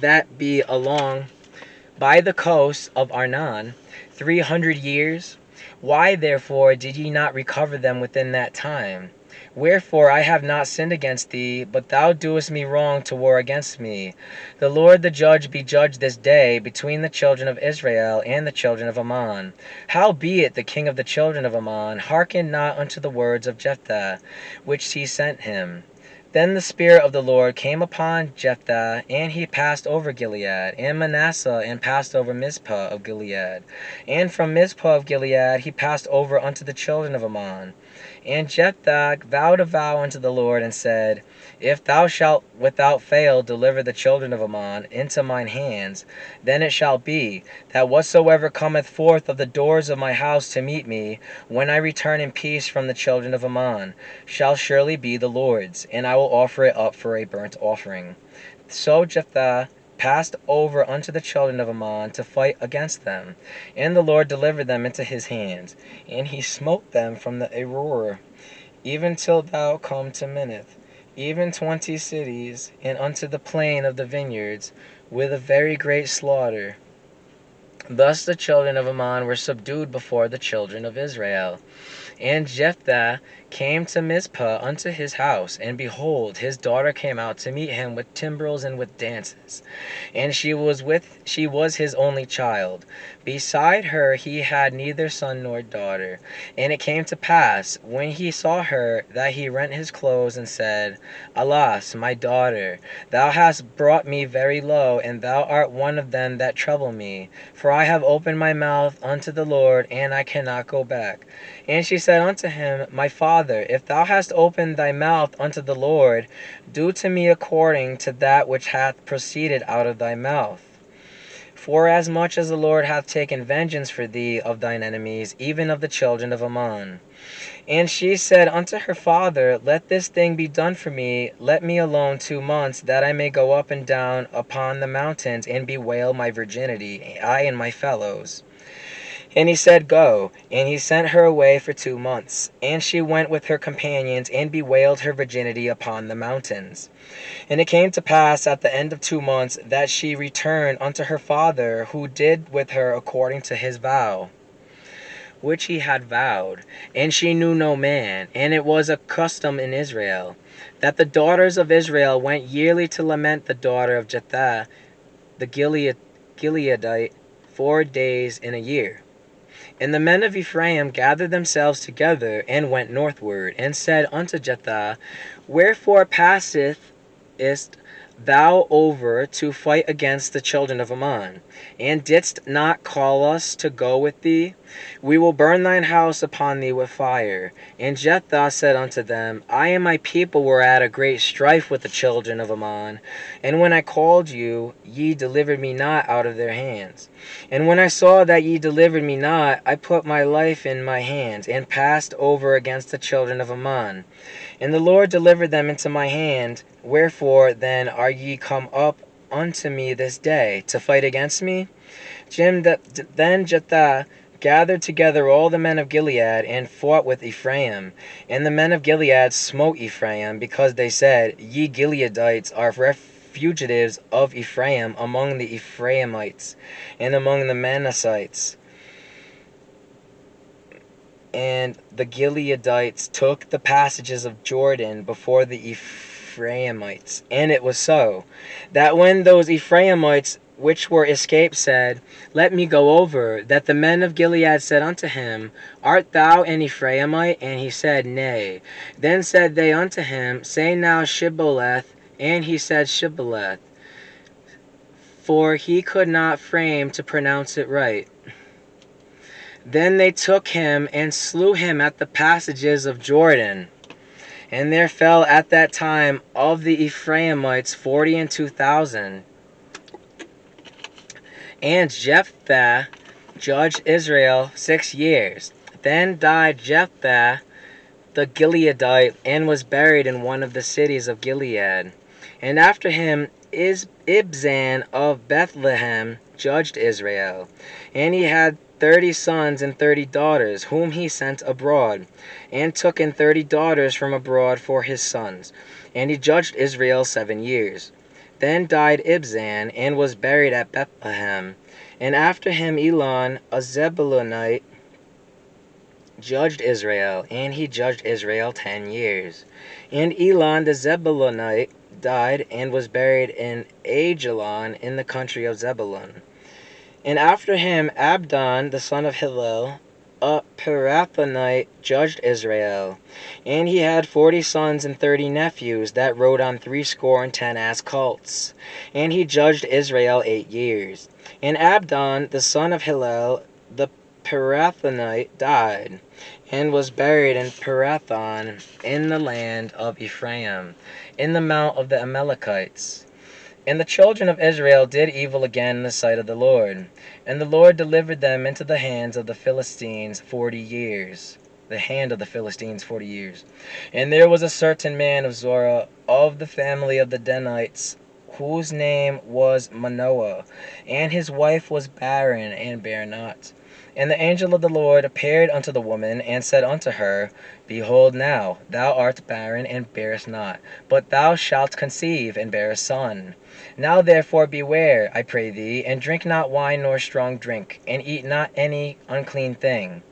that be along by the coast of Arnon 300 years? Why therefore did ye not recover them within that time? Wherefore I have not sinned against thee, but thou doest me wrong to war against me. The Lord the judge be judged this day between the children of Israel and the children of Ammon. Howbeit the king of the children of Ammon hearkened not unto the words of Jephthah, which he sent him. Then the Spirit of the Lord came upon Jephthah, and he passed over Gilead, and Manasseh, and passed over Mizpah of Gilead. And from Mizpah of Gilead he passed over unto the children of Ammon. And Jephthah vowed a vow unto the Lord, and said, If thou shalt without fail deliver the children of Ammon into mine hands, then it shall be, that whatsoever cometh forth of the doors of my house to meet me, when I return in peace from the children of Ammon, shall surely be the Lord's, and I will offer it up for a burnt offering. So Jephthah passed over unto the children of Ammon to fight against them, and the Lord delivered them into his hands, and he smote them from the Aroer, even till thou come to Minnith, even 20 cities, and unto the plain of the vineyards, with a very great slaughter. Thus the children of Ammon were subdued before the children of Israel. And Jephthah came to Mizpah unto his house, and behold, his daughter came out to meet him with timbrels and with dances. And she was his only child. Beside her he had neither son nor daughter. And it came to pass, when he saw her, that he rent his clothes, and said, Alas, my daughter, thou hast brought me very low, and thou art one of them that trouble me. For I have opened my mouth unto the Lord, and I cannot go back. And she said unto him, My father, if thou hast opened thy mouth unto the Lord, do to me according to that which hath proceeded out of thy mouth. Forasmuch as the Lord hath taken vengeance for thee of thine enemies, even of the children of Ammon. And she said unto her father, Let this thing be done for me, let me alone 2 months, that I may go up and down upon the mountains, and bewail my virginity, I and my fellows. And he said, Go. And he sent her away for 2 months. And she went with her companions, and bewailed her virginity upon the mountains. And it came to pass at the end of 2 months, that she returned unto her father, who did with her according to his vow, which he had vowed. And she knew no man. And it was a custom in Israel, that the daughters of Israel went yearly to lament the daughter of Jephthah the Gileadite 4 days in a year. And the men of Ephraim gathered themselves together, and went northward, and said unto Jephthah, Wherefore passest thou over to fight against the children of Ammon? And didst not call us to go with thee? We will burn thine house upon thee with fire. And Jephthah said unto them, I and my people were at a great strife with the children of Ammon. And when I called you, ye delivered me not out of their hands. And when I saw that ye delivered me not, I put my life in my hands, and passed over against the children of Ammon. And the Lord delivered them into my hand. Wherefore then are ye come up unto me this day, to fight against me? Then Jephthah gathered together all the men of Gilead, and fought with Ephraim. And the men of Gilead smote Ephraim, because they said, Ye Gileadites are fugitives of Ephraim among the Ephraimites, and among the Manassites. And the Gileadites took the passages of Jordan before the Ephraimites. And it was so, that when those Ephraimites which were escaped said, Let me go over, that the men of Gilead said unto him, Art thou an Ephraimite? And he said, Nay. Then said they unto him, Say now Shibboleth. And he said, Shibboleth, for he could not frame to pronounce it right. Then they took him, and slew him at the passages of Jordan. And there fell at that time of the Ephraimites 42,000. And Jephthah judged Israel 6 years. Then died Jephthah the Gileadite, and was buried in one of the cities of Gilead. And after him Ibzan of Bethlehem judged Israel. And he had 30 sons and 30 daughters, whom he sent abroad, and took in 30 daughters from abroad for his sons. And he judged Israel 7 years. Then died Ibzan, and was buried at Bethlehem. And after him Elon, a Zebulunite, judged Israel, and he judged Israel 10 years. And Elon the Zebulunite died, and was buried in Ajalon in the country of Zebulun. And after him Abdon the son of Hillel, a Pirathonite, judged Israel. And he had 40 sons and 30 nephews that rode on 70 ass colts. And he judged Israel 8 years. And Abdon the son of Hillel, the Pirathonite, died, and was buried in Pirathon in the land of Ephraim, in the mount of the Amalekites. And the children of Israel did evil again in the sight of the Lord. And the Lord delivered them into the hands of the Philistines 40 years. The hand of the Philistines 40 years. And there was a certain man of Zorah, of the family of the Danites, whose name was Manoah, and his wife was barren, and bare not. And the angel of the Lord appeared unto the woman, and said unto her, Behold now, thou art barren, and bearest not, but thou shalt conceive, and bear a son. Now therefore beware, I pray thee, and drink not wine nor strong drink, and eat not any unclean thing.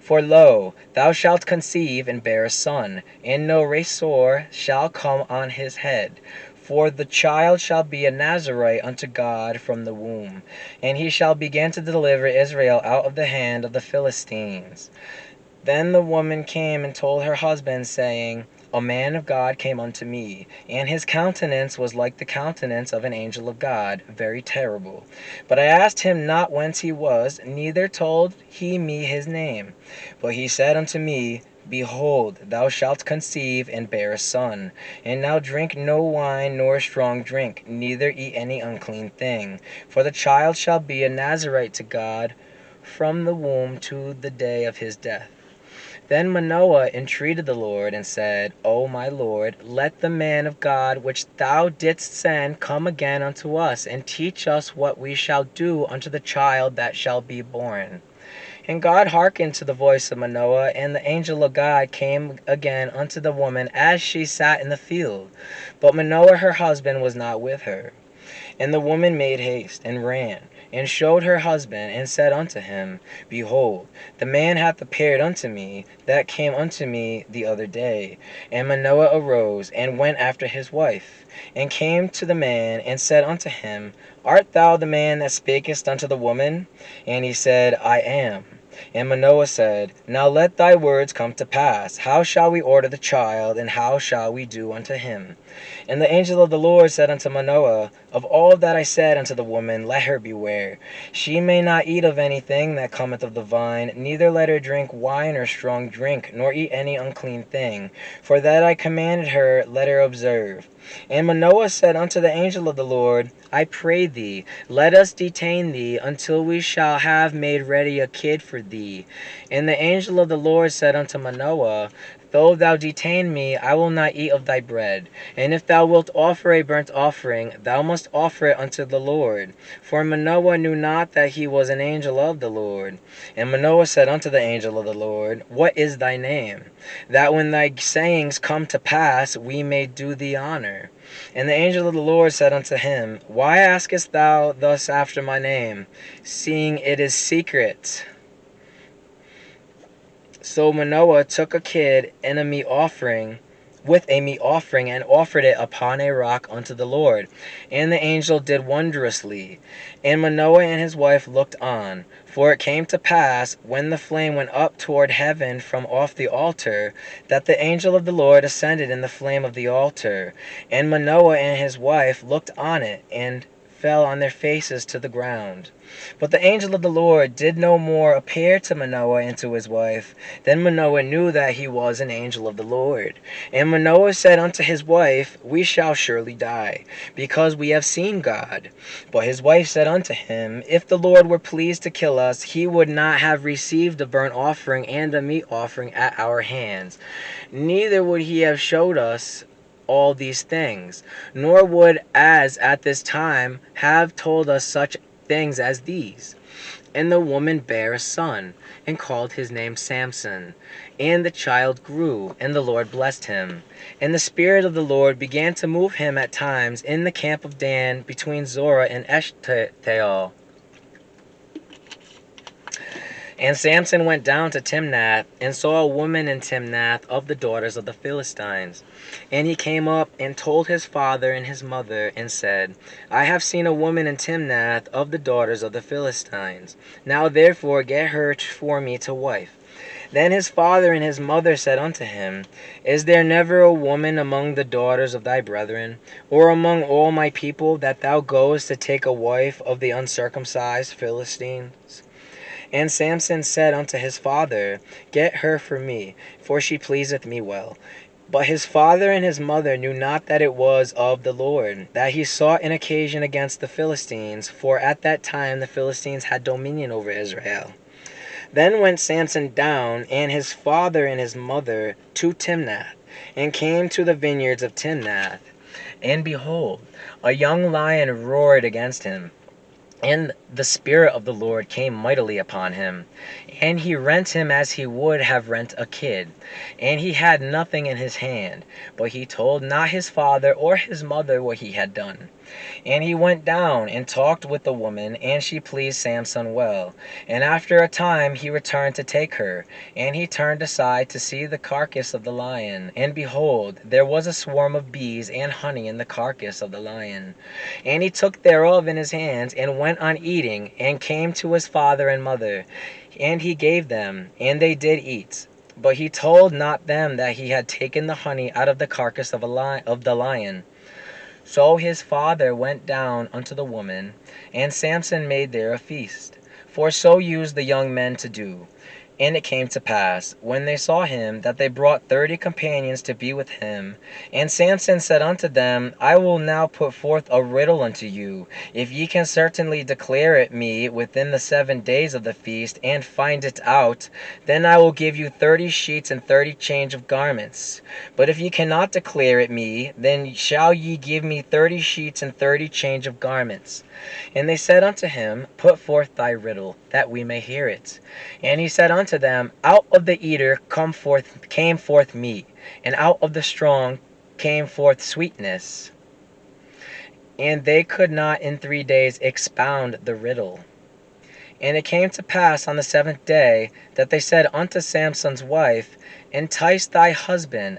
For lo, thou shalt conceive, and bear a son, and no razor shall come on his head. For the child shall be a Nazarite unto God from the womb, and he shall begin to deliver Israel out of the hand of the Philistines. Then the woman came and told her husband, saying, A man of God came unto me, and his countenance was like the countenance of an angel of God, very terrible. But I asked him not whence he was, neither told he me his name. But he said unto me, Behold, thou shalt conceive, and bear a son. And now drink no wine nor strong drink, neither eat any unclean thing. For the child shall be a Nazarite to God from the womb to the day of his death. Then Manoah entreated the Lord, and said, O my Lord, let the man of God which thou didst send come again unto us, and teach us what we shall do unto the child that shall be born. And God hearkened to the voice of Manoah, and the angel of God came again unto the woman as she sat in the field. But Manoah her husband was not with her. And the woman made haste, and ran, and showed her husband, and said unto him, Behold, the man hath appeared unto me, that came unto me the other day. And Manoah arose, and went after his wife, and came to the man, and said unto him, Art thou the man that spakest unto the woman? And he said, I am. And Manoah said, Now let thy words come to pass. How shall we order the child, and how shall we do unto him? And the angel of the Lord said unto Manoah, Of all that I said unto the woman, let her beware. She may not eat of anything that cometh of the vine, neither let her drink wine or strong drink, nor eat any unclean thing. For that I commanded her, let her observe. And Manoah said unto the angel of the Lord, I pray thee, let us detain thee until we shall have made ready a kid for thee. And the angel of the Lord said unto Manoah, Though thou detain me, I will not eat of thy bread. And if thou wilt offer a burnt offering, thou must offer it unto the Lord. For Manoah knew not that he was an angel of the Lord. And Manoah said unto the angel of the Lord, What is thy name? That when thy sayings come to pass, we may do thee honor. And the angel of the Lord said unto him, Why askest thou thus after my name, seeing it is secret? So Manoah took a kid and a meat offering, and offered it upon a rock unto the Lord. And the angel did wondrously. And Manoah and his wife looked on. For it came to pass, when the flame went up toward heaven from off the altar, that the angel of the Lord ascended in the flame of the altar. And Manoah and his wife looked on it, and fell on their faces to the ground. But the angel of the Lord did no more appear to Manoah and to his wife. Then Manoah knew that he was an angel of the Lord. And Manoah said unto his wife, We shall surely die, because we have seen God. But his wife said unto him, If the Lord were pleased to kill us, he would not have received a burnt offering and a meat offering at our hands. Neither would he have showed us all these things, nor would as at this time have told us such things as these. And the woman bare a son, and called his name Samson. And the child grew, and the Lord blessed him. And the Spirit of the Lord began to move him at times in the camp of Dan, between Zorah and Eshtaol. And Samson went down to Timnath, and saw a woman in Timnath of the daughters of the Philistines. And he came up and told his father and his mother, and said, I have seen a woman in Timnath of the daughters of the Philistines. Now therefore get her for me to wife. Then his father and his mother said unto him, Is there never a woman among the daughters of thy brethren, or among all my people, that thou goest to take a wife of the uncircumcised Philistines? And Samson said unto his father, Get her for me, for she pleaseth me well. But his father and his mother knew not that it was of the Lord, that he sought an occasion against the Philistines, for at that time the Philistines had dominion over Israel. Then went Samson down, and his father and his mother, to Timnath, and came to the vineyards of Timnath. And behold, a young lion roared against him. And the Spirit of the Lord came mightily upon him, and he rent him as he would have rent a kid. And he had nothing in his hand, but he told not his father or his mother what he had done. And he went down and talked with the woman, and she pleased Samson well. And after a time he returned to take her, and he turned aside to see the carcass of the lion. And behold, there was a swarm of bees and honey in the carcass of the lion. And he took thereof in his hands, and went on eating, and came to his father and mother. And he gave them, and they did eat. But he told not them that he had taken the honey out of the carcass of the lion. So his father went down unto the woman, and Samson made there a feast. For so used the young men to do. And it came to pass, when they saw him, that they brought 30 companions to be with him. And Samson said unto them, I will now put forth a riddle unto you. If ye can certainly declare it me within the 7 days of the feast, and find it out, then I will give you 30 sheets and 30 change of garments. But if ye cannot declare it me, then shall ye give me 30 sheets and 30 change of garments. And they said unto him, Put forth thy riddle, that we may hear it. And he said unto them, Out of the eater came forth meat, and out of the strong came forth sweetness. And they could not in 3 days expound the riddle. And it came to pass on the 7th day, that they said unto Samson's wife, Entice thy husband,